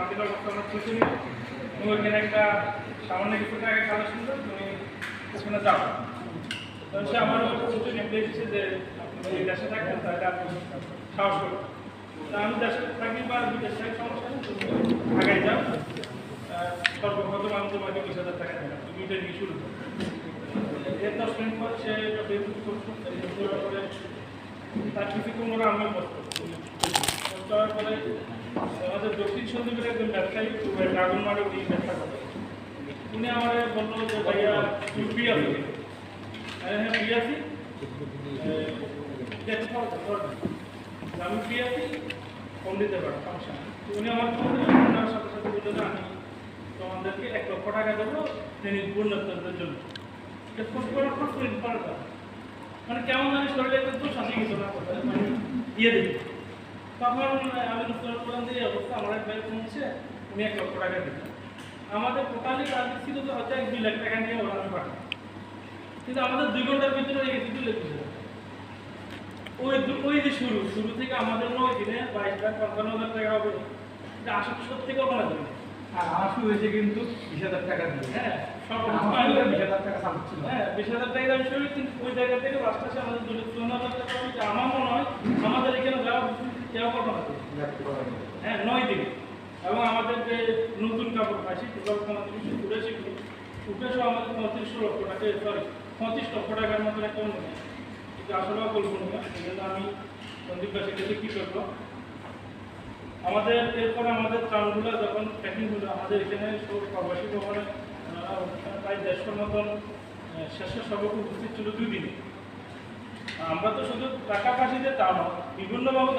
মাটির অবস্থা আমরা খুঁজে নিব এবং ওইখানে একটা সামান্য কিছু টাকা কালেকশন করে তুমি ওখানে যাও। তো সে আমারও কিছু নির্দেশ দিচ্ছে যে আপনি দেশে থাকবেন তাহলে আপনি সাহস করবেন। তা আমি দেশে থাকি বা বিদেশ থাকি সমস্যা নেই, তুমি ঢাকায় যাও। সর্বপ্রথম আমি তোমাকে 20,000 টাকা দেবেন, তুমি এটা নিয়ে শুরু করো। এর 10 মিনিট পর সে ফেসবুক পোস্ট করতে করার পরে তার কিছুক্ষণ ওরা আমি পোস্ট করার পরে আমাদের দক্ষিণ সন্দীপের একজন ব্যবসায়ী ড্রাগন মার্টে উনি ব্যবসা করে। উনি আমার বললো যে ভাইয়া তুমি ফ্রি আছো? হ্যাঁ ফ্রি আছি, আমি ফ্রি আছি, ফোন দিতে পারো সমস্যা নেই। উনি আমার ফোন ওনার সাথে সাথে বললো যে আমি তোমাদেরকে 1 লক্ষ টাকা দেবো ট্রেনিং পূর্ণত্বের জন্য। খোঁজ করার পর পাল্টা মানে কেমন জানি শরীরে একটু শাসি কিছু না মানে দিয়ে দিবি। তখন আমি রুস্তম বললাম যে এই অবস্থা আমার এক ভাই কমছে, উনি 1 লক্ষ টাকা দিবেন। আমাদের টোটালি টার্গেট ছিল যে হয়তো 1-2 লাখ টাকা নিয়ে ওরা আমি পাঠাবো, কিন্তু আমাদের 2 ঘন্টার ভিতরে হয়ে গেছে 2 লাখ টাকা। ওই যে শুরু থেকে আমাদের 9 দিনে 22,55,000 টাকা হবে, এটা আসলে সত্যি কল্পনা করি। আর আশু হয়েছে কিন্তু 20,000 টাকা দিয়ে। হ্যাঁ সব 20,000 টাকা সামনে ছিল। হ্যাঁ 20,000 টাকা আমি শুরু, কিন্তু ওই জায়গা থেকে লাস্ট আসে আমাদের 2,54,000 টাকা হবে। আমার মনে হয় আমাদের এখানে যাওয়া কেউ কল্পনা করি। হ্যাঁ 9 দিনে। এবং আমাদের যে নতুন কাপড় পাইছি টোটাল 35 আমাদের 35 লক্ষ টাকা, সরি 35 লক্ষ টাকার মতো একটা অনুযায়ী, কিন্তু আসলে কল্পনীয়। এই জন্য আমি সন্দীপবাসীর কাছে কী করবো, আমাদের এরপরে আমাদের ত্রাণগুলো যখন প্যাকিং হলো আমাদের এখানে সব প্রবাসী ভবনে প্রায় 150 মতন স্বেচ্ছাসেবক উপস্থিত ছিল 2 দিনে। আমরা তো শুধু টাকা পাঠিয়ে তা নয়, বিভিন্নভাবে